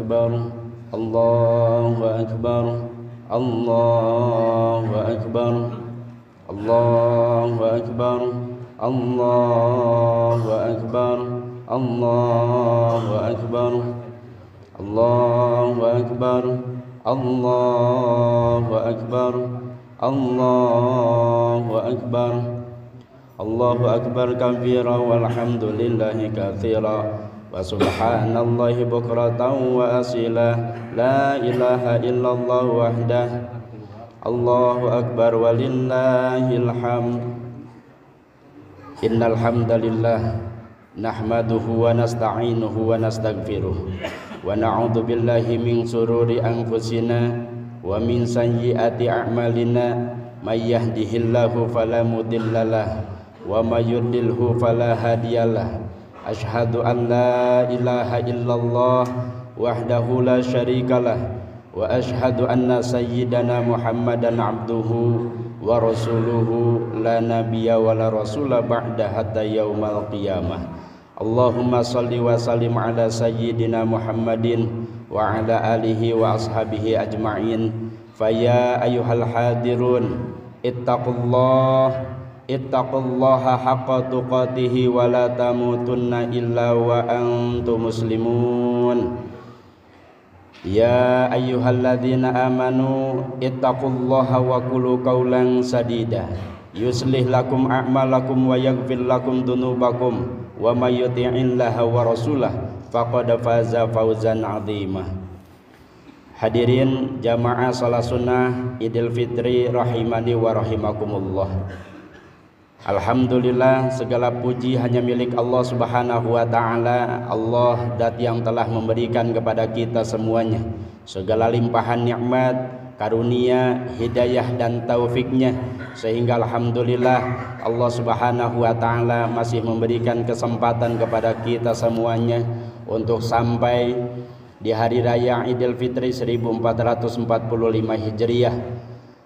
أكبر الله أكبر الله أكبر الله أكبر الله أكبر الله أكبر الله أكبر الله أكبر الله أكبر الله أكبر كبيرا والحمد لله كثيرا وسبحان الله بكرة وأصيلا لا إله إلا الله وحده الله أكبر ولله الحمد إن الحمد لله نحمده ونستعينه ونستغفره ونعوذ بالله من شرور أنفسنا ومن سيئات أعمالنا من يهده الله فلا مضل له ومن يضلله فلا هادي له أشهد أن لا إله إلا الله وحده لا شريك له وأشهد أن سيدنا محمدا عبده ورسوله لا نبي ولا رسول بعد حتى يوم القيامة اللهم صل وسلم على سيدنا محمد وعلى آله وأصحابه أجمعين فيا أيها الحاضرون اتقوا الله حق تقاته ولا تموتن إلا وأنتم مسلمون يا أيها الذين آمنوا اتقوا الله وقولوا قولا سديدا يصلح لكم أعمالكم ويغفر لكم ذنوبكم ومن يطع الله ورسوله faqad faza fawzan azima. Hadirin jamaah salat sunnah Idul Fitri rahimani wa rahimakumullah. Alhamdulillah, segala puji hanya milik Allah Subhanahu wa taala. Allah zat yang telah memberikan kepada kita semuanya segala limpahan nikmat, karunia, hidayah dan taufiknya, sehingga alhamdulillah Allah Subhanahu wa taala masih memberikan kesempatan kepada kita semuanya untuk sampai di hari raya Idul Fitri 1445 Hijriah.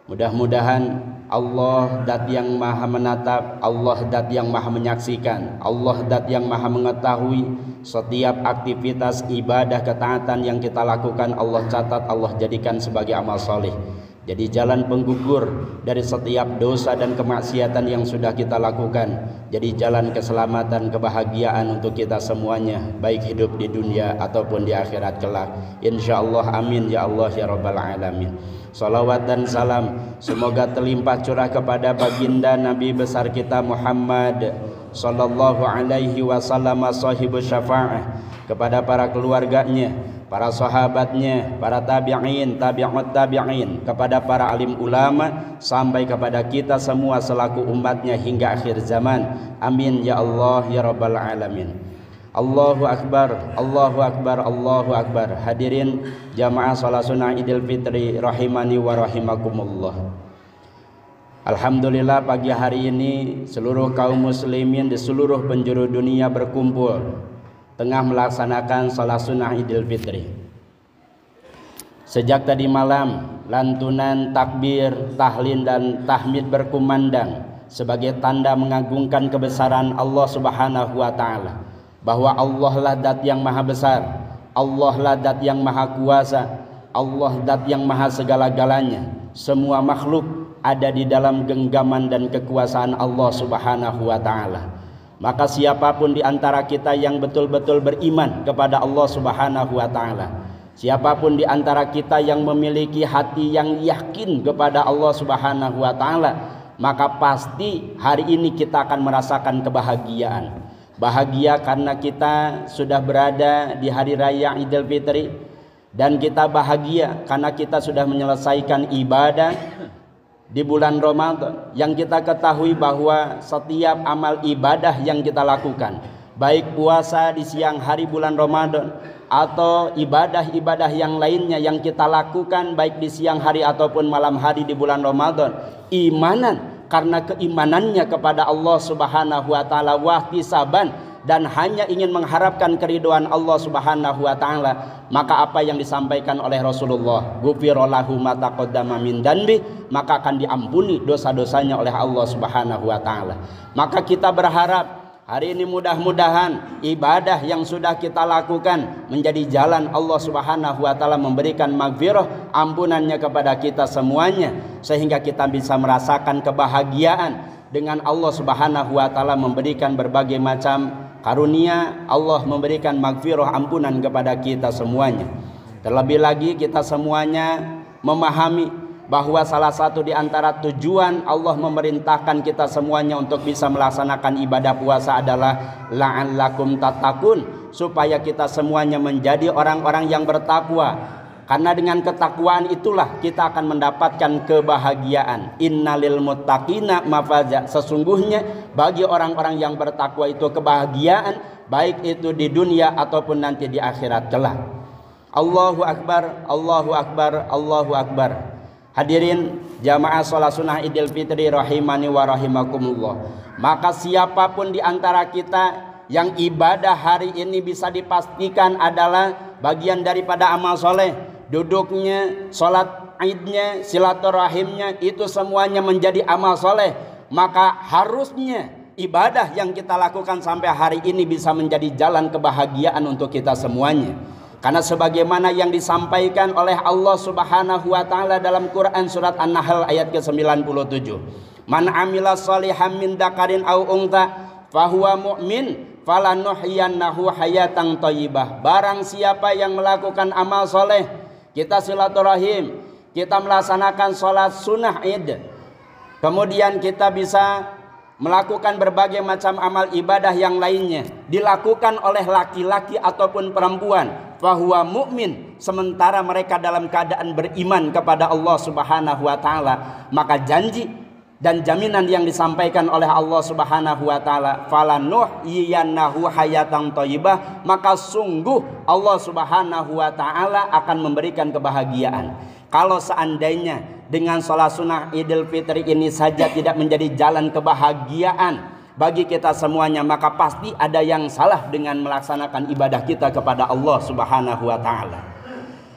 Mudah-mudahan Allah zat yang maha menatap, Allah zat yang maha menyaksikan, Allah zat yang maha mengetahui setiap aktivitas ibadah ketaatan yang kita lakukan. Allah catat, Allah jadikan sebagai amal soleh, jadi jalan penggugur dari setiap dosa dan kemaksiatan yang sudah kita lakukan, jadi jalan keselamatan, kebahagiaan untuk kita semuanya, baik hidup di dunia ataupun di akhirat kelak, insyaallah. Amin ya Allah ya rabbal alamin. Salawat dan salam semoga terlimpah curah kepada baginda Nabi besar kita Muhammad sallallahu alaihi wasallam, sahibus syafa'ah, kepada para keluarganya, para sahabatnya, para tabi'in, tabi'ut tabi'in, kepada para alim ulama, sampai kepada kita semua selaku umatnya hingga akhir zaman. Amin ya Allah ya rabbal alamin. Allahu akbar, Allahu akbar, Allahu akbar. Hadirin jamaah salat sunnah Idul Fitri rahimani wa rahimakumullah. Alhamdulillah, pagi hari ini seluruh kaum muslimin di seluruh penjuru dunia berkumpul tengah melaksanakan salat sunnah Idul Fitri. Sejak tadi malam lantunan takbir, tahlil dan tahmid berkumandang sebagai tanda mengagungkan kebesaran Allah Subhanahu wa taala, bahwa Allah lah zat yang maha besar, Allah lah zat yang maha kuasa, Allah zat yang maha segala-galanya. Semua makhluk ada di dalam genggaman dan kekuasaan Allah Subhanahu wa taala. Maka siapapun di antara kita yang betul-betul beriman kepada Allah Subhanahu wa taala, siapapun di antara kita yang memiliki hati yang yakin kepada Allah Subhanahu wa taala, maka pasti hari ini kita akan merasakan kebahagiaan. Bahagia karena kita sudah berada di hari raya Idul Fitri, dan kita bahagia karena kita sudah menyelesaikan ibadah di bulan Ramadan, yang kita ketahui bahwa setiap amal ibadah yang kita lakukan, baik puasa di siang hari bulan Ramadan atau ibadah-ibadah yang lainnya yang kita lakukan baik di siang hari ataupun malam hari di bulan Ramadan, imanan, karena keimanannya kepada Allah Subhanahu wa taala, wahtisaban, dan hanya ingin mengharapkan keridhaan Allah Subhanahu wa taala, maka apa yang disampaikan oleh Rasulullah, ghufira lahu ma taqaddama min dzanbi, maka akan diampuni dosa-dosanya oleh Allah Subhanahu wa taala. Maka kita berharap Hari ini mudah-mudahan ibadah yang sudah kita lakukan menjadi jalan Allah Subhanahu wa taala memberikan maghfirah, ampunannya kepada kita semuanya, sehingga kita bisa merasakan kebahagiaan dengan Allah Subhanahu wa taala memberikan berbagai macam karunia. Allah memberikan maghfirah, ampunan kepada kita semuanya. Terlebih lagi kita semuanya memahami bahwa salah satu di antara tujuan Allah memerintahkan kita semuanya untuk bisa melaksanakan ibadah puasa adalah la'allakum tattaqun, supaya kita semuanya menjadi orang-orang yang bertakwa. Karena dengan ketakwaan itulah kita akan mendapatkan kebahagiaan. Innalil muttaqina mafaza, sesungguhnya bagi orang-orang yang bertakwa itu kebahagiaan, baik itu di dunia ataupun nanti di akhirat kelak. Allahu akbar, Allahu akbar, Allahu akbar. Hadirin jamaah sholat sunnah Idul Fitri rahimani wa rahimakumullah. Maka siapapun di antara kita yang ibadah hari ini bisa dipastikan adalah bagian daripada amal soleh. Duduknya, sholat idnya, silaturahimnya, itu semuanya menjadi amal soleh. Maka harusnya ibadah yang kita lakukan sampai hari ini bisa menjadi jalan kebahagiaan untuk kita semuanya. Karena sebagaimana yang disampaikan oleh Allah Subhanahu wa taala dalam Quran surat An-Nahl ayat ke-97. Man amila sholihan min dzakarin aw untha fahuwa mu'min falanuhyiyannahu hayatan thayyibah. Barang siapa yang melakukan amal soleh, kita silaturahim, kita melaksanakan sholat sunnah id, kemudian kita bisa melakukan berbagai macam amal ibadah yang lainnya, dilakukan oleh laki-laki ataupun perempuan, fahuwa mu'min, sementara mereka dalam keadaan beriman kepada Allah Subhanahu wa taala, maka janji dan jaminan yang disampaikan oleh Allah Subhanahu wa taala, falanuhyiyannahu hayatan thayyibah, maka sungguh Allah Subhanahu wa taala akan memberikan kebahagiaan. Kalau seandainya dengan sholat sunnah Idul Fitri ini saja tidak menjadi jalan kebahagiaan bagi kita semuanya, maka pasti ada yang salah dengan melaksanakan ibadah kita kepada Allah Subhanahu wa taala.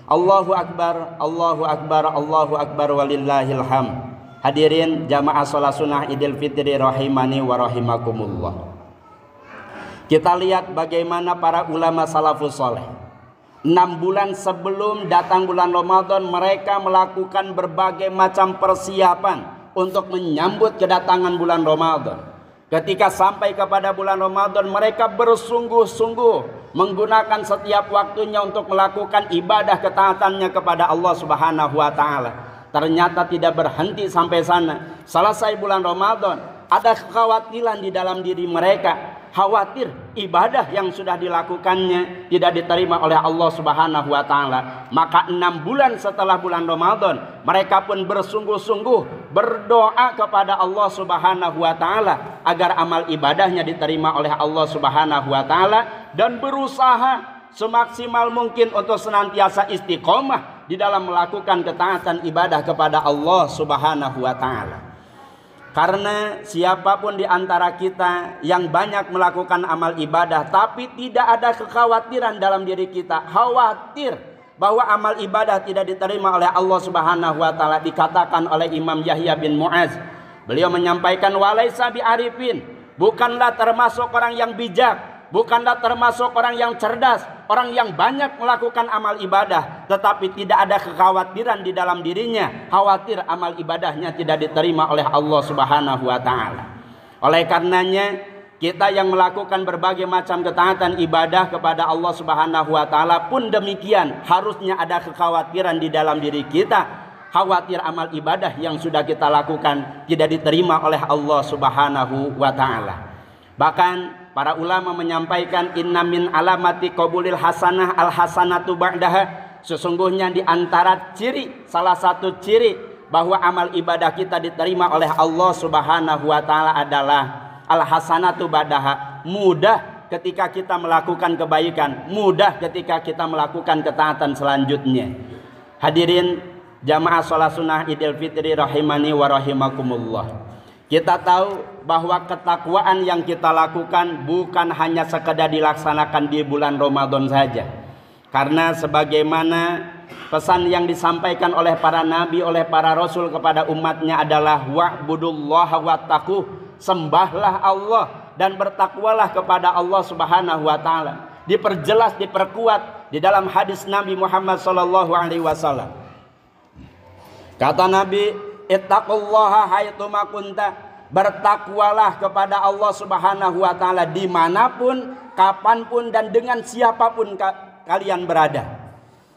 Allahu akbar, Allahu akbar, Allahu akbar walillahil hamd. Hadirin jamaah sholat sunnah Idul Fitri rahimani wa rahimakumullah. Kita lihat bagaimana para ulama salafus soleh 6 bulan sebelum datang bulan Ramadan mereka melakukan berbagai macam persiapan untuk menyambut kedatangan bulan Ramadan. Ketika sampai kepada bulan Ramadan, mereka bersungguh-sungguh menggunakan setiap waktunya untuk melakukan ibadah ketaatannya kepada Allah Subhanahu wa taala. Ternyata tidak berhenti sampai sana. Selesai bulan Ramadan, ada kekhawatiran di dalam diri mereka. Khawatir ibadah yang sudah dilakukannya tidak diterima oleh Allah Subhanahu wa taala. Maka 6 bulan setelah bulan Ramadan, mereka pun bersungguh-sungguh berdoa kepada Allah Subhanahu wa taala agar amal ibadahnya diterima oleh Allah Subhanahu wa taala, dan berusaha semaksimal mungkin untuk senantiasa istiqomah di dalam melakukan ketaatan ibadah kepada Allah Subhanahu wa taala. Karena siapapun di antara kita yang banyak melakukan amal ibadah tapi tidak ada kekhawatiran dalam diri kita, khawatir bahwa amal ibadah tidak diterima oleh Allah Subhanahu wa taala, dikatakan oleh Imam Yahya bin Mu'az, beliau menyampaikan walaisa bi arifin, bukanlah termasuk orang yang bijak, bukanlah termasuk orang yang cerdas, orang yang banyak melakukan amal ibadah tetapi tidak ada kekhawatiran di dalam dirinya, khawatir amal ibadahnya tidak diterima oleh Allah Subhanahu wa taala. Oleh karenanya kita yang melakukan berbagai macam ketaatan ibadah kepada Allah Subhanahu wa taala pun demikian, harusnya ada kekhawatiran di dalam diri kita, khawatir amal ibadah yang sudah kita lakukan tidak diterima oleh Allah Subhanahu wa taala. Bahkan para ulama menyampaikan inna min alamati qabulil hasanah al hasanatu ba'daha, sesungguhnya di antara ciri, salah satu ciri bahwa amal ibadah kita diterima oleh Allah Subhanahu wa taala adalah al hasanatu ba'daha, mudah ketika kita melakukan kebaikan, mudah ketika kita melakukan ketaatan selanjutnya. Hadirin jamaah sholat sunnah Idul Fitri rahimani wa rahimakumullah. Kita tahu bahwa ketakwaan yang kita lakukan bukan hanya sekedar dilaksanakan di bulan Ramadan saja. Karena sebagaimana pesan yang disampaikan oleh para nabi, oleh para rasul kepada umatnya adalah wa'budullaha wattaqu, sembahlah Allah dan bertakwalah kepada Allah Subhanahu wa taala. Diperjelas, diperkuat di dalam hadis Nabi Muhammad sallallahu alaihi wasallam. Kata Nabi, ittaqullaha haitsuma kunta. Bertakwalah kepada Allah Subhanahu wa taala dimanapun, kapanpun, dan dengan siapapun kalian berada.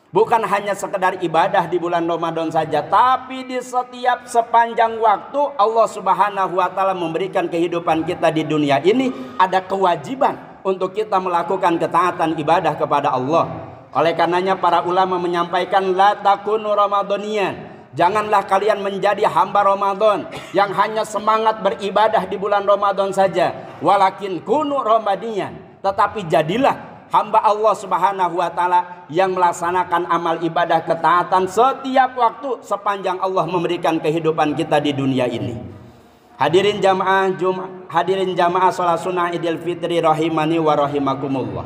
Bukan hanya sekedar ibadah di bulan Ramadan saja, tapi di setiap sepanjang waktu Allah Subhanahu wa taala memberikan kehidupan kita di dunia ini, ada kewajiban untuk kita melakukan ketaatan ibadah kepada Allah. Oleh karenanya para ulama menyampaikan la takunu ramadhaniyan. Janganlah kalian menjadi hamba Ramadan yang hanya semangat beribadah di bulan Ramadan saja. Walakin kunu ramadhaniyan. Tetapi jadilah hamba Allah Subhanahu wa taala yang melaksanakan amal ibadah ketaatan setiap waktu sepanjang Allah memberikan kehidupan kita di dunia ini. Hadirin jamaah salat sunnah Idul Fitri rahimani wa rahimakumullah.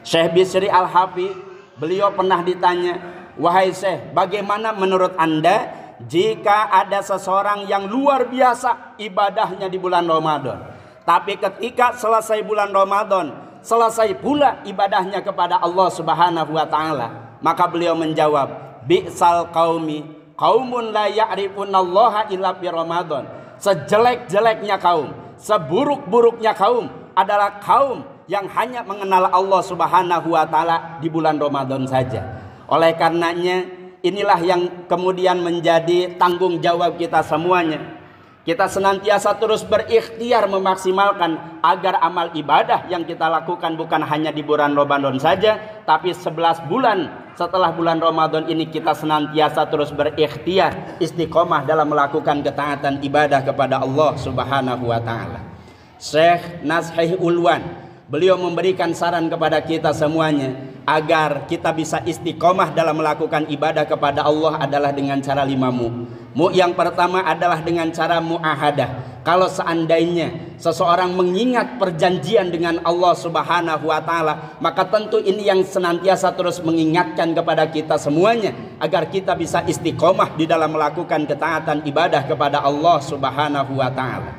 Syekh Bisri Al-Hafi, beliau pernah ditanya, "Wahai Syekh, bagaimana menurut Anda jika ada seseorang yang luar biasa ibadahnya di bulan Ramadan, tapi ketika selesai bulan Ramadan selesai pula ibadahnya kepada Allah Subhanahu wa taala?" Maka beliau menjawab, "Bi'sal qaumi qaumun la ya'rifunallaha illa fi Ramadan." Sejelek-jeleknya kaum, seburuk-buruknya kaum adalah kaum yang hanya mengenal Allah Subhanahu wa taala di bulan Ramadan saja. Oleh karenanya inilah yang kemudian menjadi tanggung jawab kita semuanya. Kita senantiasa terus berikhtiar memaksimalkan agar amal ibadah yang kita lakukan bukan hanya di bulan Ramadan saja, tapi 11 bulan setelah bulan Ramadan ini kita senantiasa terus berikhtiar istiqomah dalam melakukan ketaatan ibadah kepada Allah Subhanahu wa taala. Syekh Nashih Ulwan, beliau memberikan saran kepada kita semuanya agar kita bisa istiqomah dalam melakukan ibadah kepada Allah adalah dengan cara 5 mu. Mu yang pertama adalah dengan cara mu'ahadah. Kalau seandainya seseorang mengingat perjanjian dengan Allah Subhanahu wa taala, maka tentu ini yang senantiasa terus mengingatkan kepada kita semuanya agar kita bisa istiqomah di dalam melakukan ketaatan ibadah kepada Allah Subhanahu wa taala.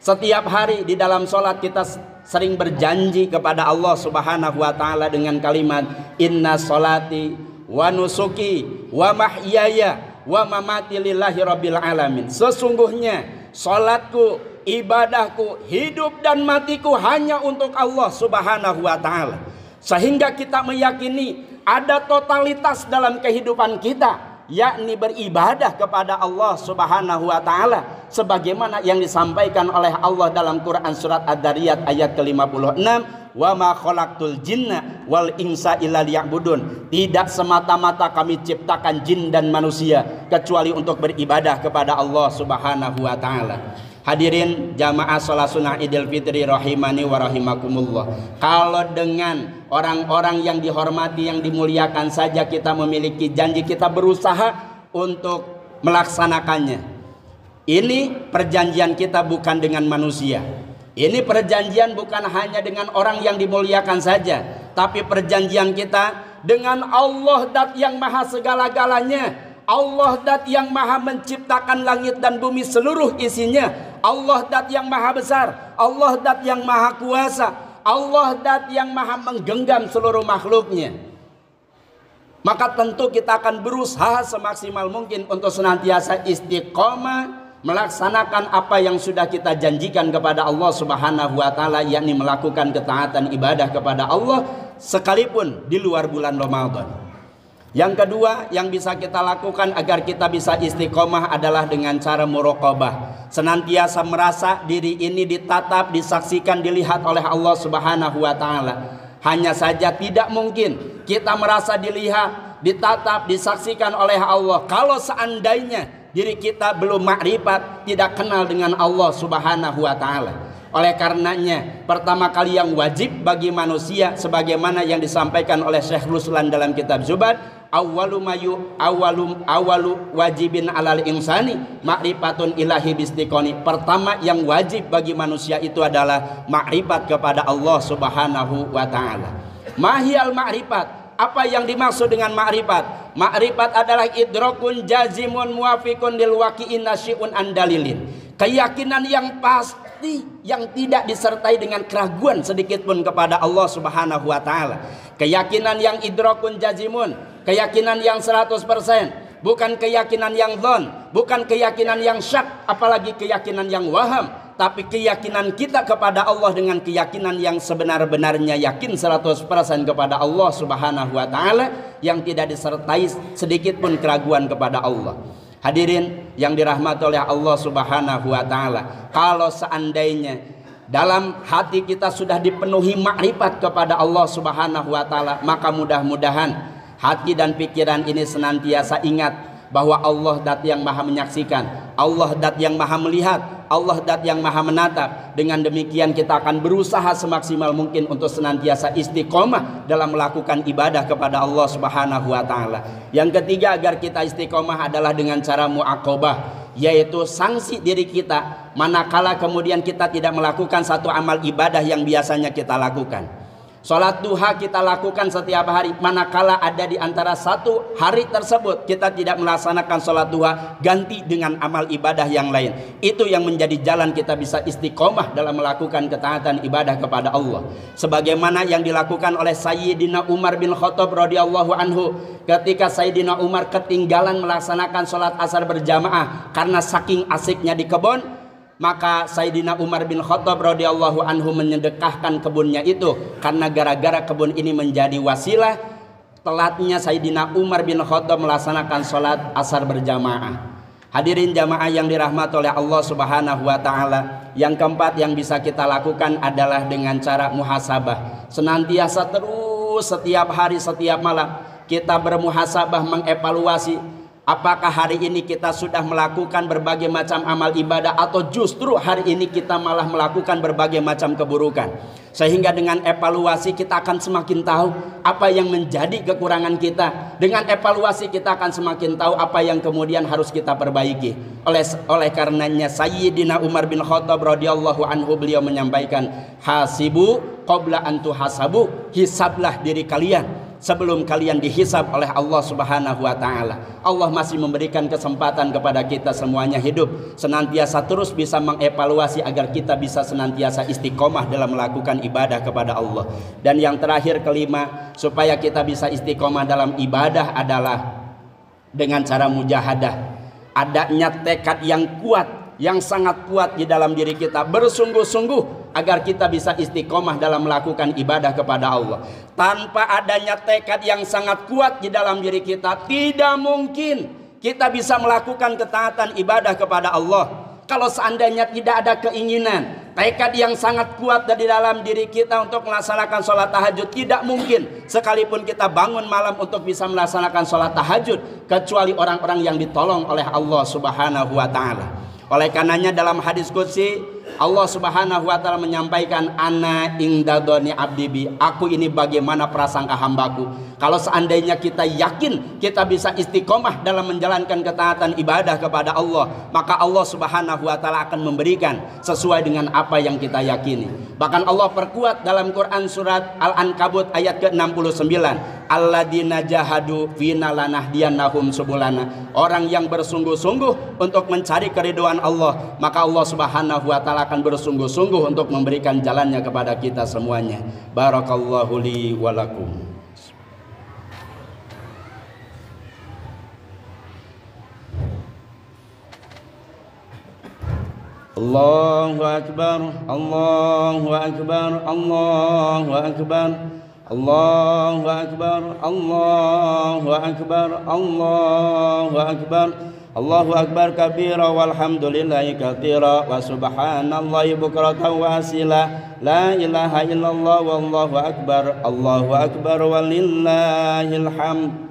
Setiap hari di dalam sholat kita sering berjanji kepada Allah Subhanahu wa taala dengan kalimat inna sholati wa nusuki wa mahyaya wa mamati lillahi rabbil alamin. Sesungguhnya salatku, ibadahku, hidup dan matiku hanya untuk Allah Subhanahu wa taala. Sehingga kita meyakini ada totalitas dalam kehidupan kita, yakni beribadah kepada Allah Subhanahu wa taala sebagaimana yang disampaikan oleh Allah dalam Quran surat Ad-Dariyat ayat ke-56, wa ma khalaqtul jinna wal insa illa liya'budun. Tidak semata-mata kami ciptakan jin dan manusia kecuali untuk beribadah kepada Allah Subhanahu wa taala. Hadirin jamaah salat sunnah Idul Fitri rahimani wa rahimakumullah. Kalau dengan orang-orang yang dihormati, yang dimuliakan saja kita memiliki janji, kita berusaha untuk melaksanakannya. Ini perjanjian kita bukan dengan manusia. Ini perjanjian bukan hanya dengan orang yang dimuliakan saja, tapi perjanjian kita dengan Allah Dat yang maha segala-galanya, Allah Dat yang maha menciptakan langit dan bumi seluruh isinya, Allah Dat yang maha besar, Allah Dat yang maha kuasa, Allah Dat yang maha menggenggam seluruh makhluknya. Maka tentu kita akan berusaha semaksimal mungkin untuk senantiasa istiqomah melaksanakan apa yang sudah kita janjikan kepada Allah Subhanahu wa taala, yakni melakukan ketaatan ibadah kepada Allah sekalipun di luar bulan Ramadan. Yang kedua yang bisa kita lakukan agar kita bisa istiqomah adalah dengan cara muraqabah. Senantiasa merasa diri ini ditatap, disaksikan, dilihat oleh Allah Subhanahu wa taala. Hanya saja tidak mungkin kita merasa dilihat, ditatap, disaksikan oleh Allah kalau seandainya diri kita belum makrifat, tidak kenal dengan Allah Subhanahu wa taala. Oleh karenanya, pertama kali yang wajib bagi manusia sebagaimana yang disampaikan oleh Syekh Ruslan dalam kitab Zubad, awalu wajibin alal insani ma'rifatun ilahi bistiqoni. Pertama yang wajib bagi manusia itu adalah makrifat kepada Allah Subhanahu wa taala. Mahiyal makrifat. Apa yang dimaksud dengan ma'rifat? Ma'rifat adalah idrakun jazimun muafiqun lil waqi'in nasyi'un an dalilin. Keyakinan yang pasti yang tidak disertai dengan keraguan sedikit pun kepada Allah Subhanahu wa taala. Keyakinan yang idrakun jazimun, keyakinan yang 100%, bukan keyakinan yang dhon, bukan keyakinan yang syak, apalagi keyakinan yang waham, tapi keyakinan kita kepada Allah dengan keyakinan yang sebenar-benarnya, yakin 100% kepada Allah Subhanahu wa taala yang tidak disertai sedikit pun keraguan kepada Allah. Hadirin yang dirahmati oleh Allah Subhanahu wa taala, kalau seandainya dalam hati kita sudah dipenuhi makrifat kepada Allah Subhanahu wa taala, maka mudah-mudahan hati dan pikiran ini senantiasa ingat bahwa Allah Dat yang Maha menyaksikan, Allah Dat yang Maha melihat, Allah Dat yang Maha menatap. Dengan demikian kita akan berusaha semaksimal mungkin untuk senantiasa istiqomah dalam melakukan ibadah kepada Allah Subhanahu wa taala. Yang ketiga, agar kita istiqomah adalah dengan cara muaqabah, yaitu sanksi diri kita manakala kemudian kita tidak melakukan satu amal ibadah yang biasanya kita lakukan. Sholat duha kita lakukan setiap hari, manakala ada di antara satu hari tersebut kita tidak melaksanakan sholat duha, ganti dengan amal ibadah yang lain. Itu yang menjadi jalan kita bisa istiqomah dalam melakukan ketaatan ibadah kepada Allah. Sebagaimana yang dilakukan oleh Sayyidina Umar bin Khattab radhiyallahu anhu, ketika Sayyidina Umar ketinggalan melaksanakan sholat asar berjamaah karena saking asiknya di kebun, maka Sayyidina Umar bin Khattab radhiyallahu anhu menyedekahkan kebunnya itu, karena gara-gara kebun ini menjadi wasilah telatnya Sayyidina Umar bin Khattab melaksanakan sholat asar berjamaah. Hadirin jamaah yang dirahmati oleh Allah Subhanahu wa taala, yang keempat yang bisa kita lakukan adalah dengan cara muhasabah. Senantiasa terus setiap hari setiap malam kita bermuhasabah, mengevaluasi apakah hari ini kita sudah melakukan berbagai macam amal ibadah, atau justru hari ini kita malah melakukan berbagai macam keburukan. Sehingga dengan evaluasi kita akan semakin tahu apa yang menjadi kekurangan kita. Dengan evaluasi kita akan semakin tahu apa yang kemudian harus kita perbaiki. Oleh karenanya Sayyidina Umar bin Khattab radhiyallahu anhu, beliau menyampaikan, hasibu qabla an tuhasabu, hisablah diri kalian sebelum kalian dihisab oleh Allah Subhanahu wa taala. Allah masih memberikan kesempatan kepada kita semuanya hidup, senantiasa terus bisa mengevaluasi agar kita bisa senantiasa istiqomah dalam melakukan ibadah kepada Allah. Dan yang terakhir, kelima, supaya kita bisa istiqomah dalam ibadah adalah dengan cara mujahadah. Adanya tekad yang kuat, yang sangat kuat di dalam diri kita, bersungguh-sungguh agar kita bisa istiqomah dalam melakukan ibadah kepada Allah. Tanpa adanya tekad yang sangat kuat di dalam diri kita, tidak mungkin kita bisa melakukan ketaatan ibadah kepada Allah. Kalau seandainya tidak ada keinginan, tekad yang sangat kuat dari dalam diri kita untuk melaksanakan sholat tahajud, tidak mungkin sekalipun kita bangun malam untuk bisa melaksanakan sholat tahajud, kecuali orang-orang yang ditolong oleh Allah Subhanahu wa taala. Oleh karenanya dalam hadis qudsi Allah Subhanahu wa taala menyampaikan, ana indadoni abdi bi, aku ini bagaimana prasangka hambaku. Kalau seandainya kita yakin kita bisa istiqomah dalam menjalankan ketaatan ibadah kepada Allah, maka Allah Subhanahu wa taala akan memberikan sesuai dengan apa yang kita yakini. Bahkan Allah perkuat dalam Quran surat Al-Ankabut ayat ke-69, alladzina jahadu fina lanahdiyannahum subulana. Orang yang bersungguh-sungguh untuk mencari keridhaan Allah, maka Allah Subhanahu wa taala akan bersungguh-sungguh untuk memberikan jalannya kepada kita semuanya. Barakallahu li wa lakum. Allahu akbar, Allahu akbar, Allahu akbar, Allahu akbar, Allahu akbar, Allahu akbar, Allahu akbar kabira walhamdulillahi katsira wa subhanallahi bukratan wa asila, la ilaha illallah wallahu akbar, Allahu akbar walillahil hamd.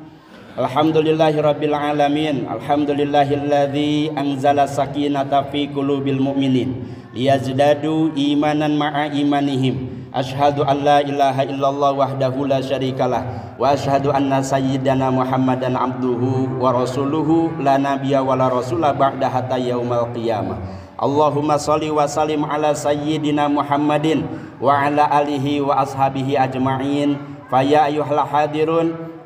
Alhamdulillahi rabbil alamin, alhamdulillahilladzi anzala sakinata fi qulubil mu'minin liyazdadu imanan ma'a imanihim. Asyhadu an la ilaha illallah wahdahu la syarikalah wa asyhadu anna sayyidana Muhammadan abduhu wa rasuluhu la nabiyya wa la rasula ba'da hatta yaumal qiyamah. Allahumma shalli wa sallim ala sayyidina Muhammadin wa ala alihi wa ashabihi ajma'in. Fa ya ayyuhal hadirun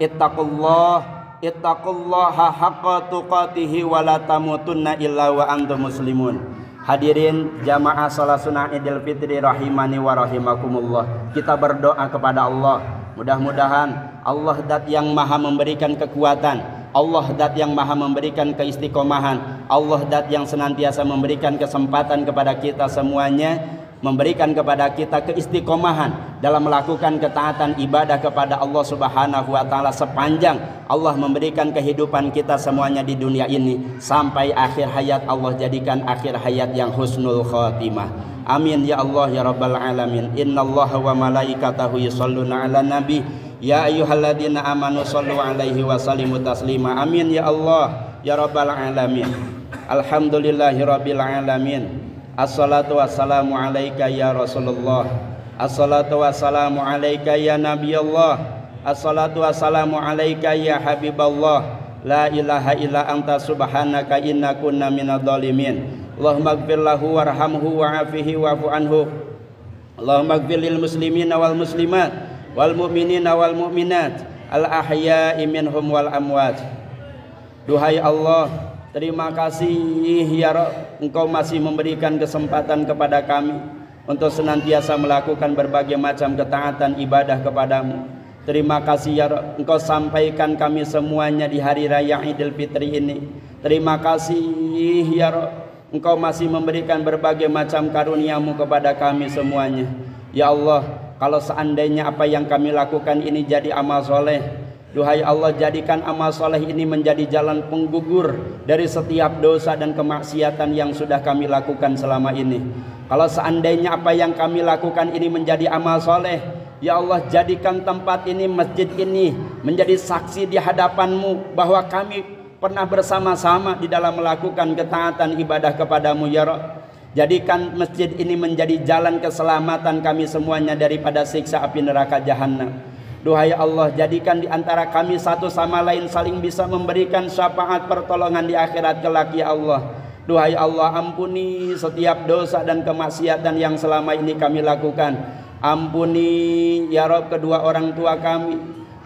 ittaqullaha haqqa tuqatihi wa la tamutunna illa wa antum muslimun. Hadirin jamaah salat sunnah Idul Fitri rahimani wa rahimakumullah. Kita berdoa kepada Allah, mudah-mudahan Allah zat yang maha memberikan kekuatan, Allah zat yang maha memberikan keistiqomahan, Allah zat yang senantiasa memberikan kesempatan kepada kita semuanya, memberikan kepada kita keistiqomahan dalam melakukan ketaatan ibadah kepada Allah Subhanahu wa taala sepanjang Allah memberikan kehidupan kita semuanya di dunia ini sampai akhir hayat. Allah jadikan akhir hayat yang husnul khatimah. Amin ya Allah ya rabbal alamin. Innallaha wa malaikatahu yusholluna 'alan nabi ya ayyuhalladzina amanu shollu 'alaihi wa sallimu taslima. Amin ya Allah ya rabbal alamin. Alhamdulillahirabbil alamin. Assalatu wassalamu alaika ya Rasulullah. Assalatu wassalamu alaika ya Nabiullah. Assalatu wassalamu alaika ya Habiballah. La ilaha illa anta subhanaka inna kunna minadh dhalimin. Allahumma ighfir lahu warhamhu wa'afihi wa'fu anhu. Allahumma ighfir lil muslimina wal muslimat wal mu'minina wal mu'minat al ahya'i minhum wal amwat. Duhai Allah, terima kasih ya Rabb, Engkau masih memberikan kesempatan kepada kami untuk senantiasa melakukan berbagai macam ketaatan ibadah kepadamu. Terima kasih ya Rabb, Engkau sampaikan kami semuanya di hari raya Idul Fitri ini. Terima kasih ya Rabb, Engkau masih memberikan berbagai macam karunia-Mu kepada kami semuanya. Ya Allah, kalau seandainya apa yang kami lakukan ini jadi amal soleh, duhai Allah, jadikan amal soleh ini menjadi jalan penggugur dari setiap dosa dan kemaksiatan yang sudah kami lakukan selama ini. Kalau seandainya apa yang kami lakukan ini menjadi amal soleh, ya Allah, jadikan tempat ini, masjid ini menjadi saksi di hadapan-Mu bahwa kami pernah bersama-sama di dalam melakukan ketaatan ibadah kepadamu ya Rabb. Jadikan masjid ini menjadi jalan keselamatan kami semuanya daripada siksa api neraka jahanam. Duhai Allah, jadikan di antara kami satu sama lain saling bisa memberikan syafaat pertolongan di akhirat kelak ya Allah. Duhai Allah, ampuni setiap dosa dan kemaksiatan yang selama ini kami lakukan. Ampuni ya Rabb kedua orang tua kami,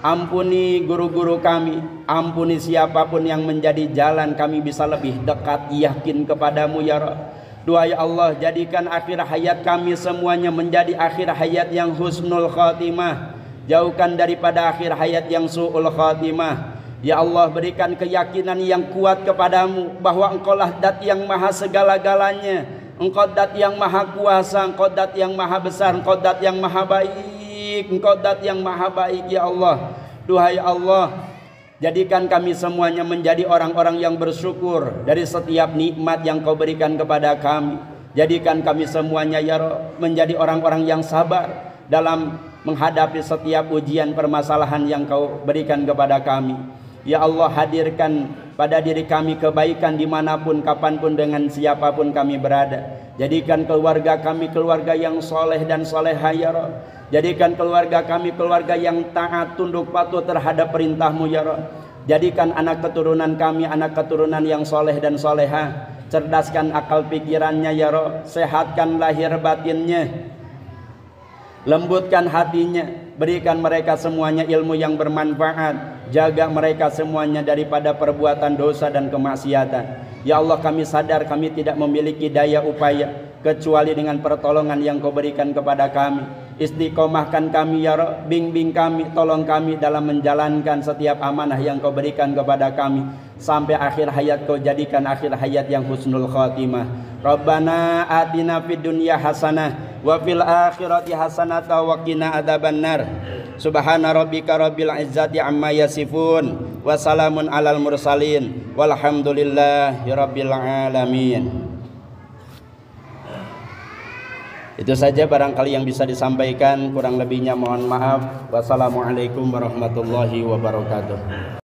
ampuni guru-guru kami, ampuni siapapun yang menjadi jalan kami bisa lebih dekat yakin kepadamu ya Rabb. Duhai Allah, jadikan akhir hayat kami semuanya menjadi akhir hayat yang husnul khatimah. Jauhkan daripada akhir hayat yang su'ul khatimah. Ya Allah, berikan keyakinan yang kuat kepadamu bahwa Engkaulah zat yang maha segala-galanya, Engkau zat yang maha kuasa, Engkau zat yang maha besar, Engkau zat yang maha baik, Engkau zat yang maha baik ya Allah. Duhai Allah, jadikan kami semuanya menjadi orang-orang yang bersyukur dari setiap nikmat yang Kau berikan kepada kami. Jadikan kami semuanya ya Rabb menjadi orang-orang yang sabar dalam menghadapi setiap ujian permasalahan yang Kau berikan kepada kami. Ya Allah, hadirkan pada diri kami kebaikan dimanapun, kapanpun, dengan siapapun kami berada. Jadikan keluarga kami keluarga yang soleh dan soleha ya Rabb. Jadikan keluarga kami keluarga yang taat tunduk patuh terhadap perintah-Mu ya Rabb. Jadikan anak keturunan kami anak keturunan yang soleh dan soleha. Cerdaskan akal pikirannya ya Rabb. Sehatkan lahir batinnya, lembutkan hatinya, berikan mereka semuanya ilmu yang bermanfaat. Jaga mereka semuanya daripada perbuatan dosa dan kemaksiatan. Ya Allah, kami sadar kami tidak memiliki daya upaya kecuali dengan pertolongan yang Kau berikan kepada kami. Istiqomahkan kami ya Rabb, bimbing kami, tolong kami dalam menjalankan setiap amanah yang Kau berikan kepada kami sampai akhir hayat. Kau jadikan akhir hayat yang husnul khatimah. Rabbana atina fid dunya hasanah wa fil akhirati hasanah wa qina adzabannar. Subhana rabbika rabbil izzati amma yasifun wa salamun alal mursalin walhamdulillahi rabbil alamin. Itu saja barangkali yang bisa disampaikan, kurang lebihnya mohon maaf. Wassalamualaikum warahmatullahi wabarakatuh.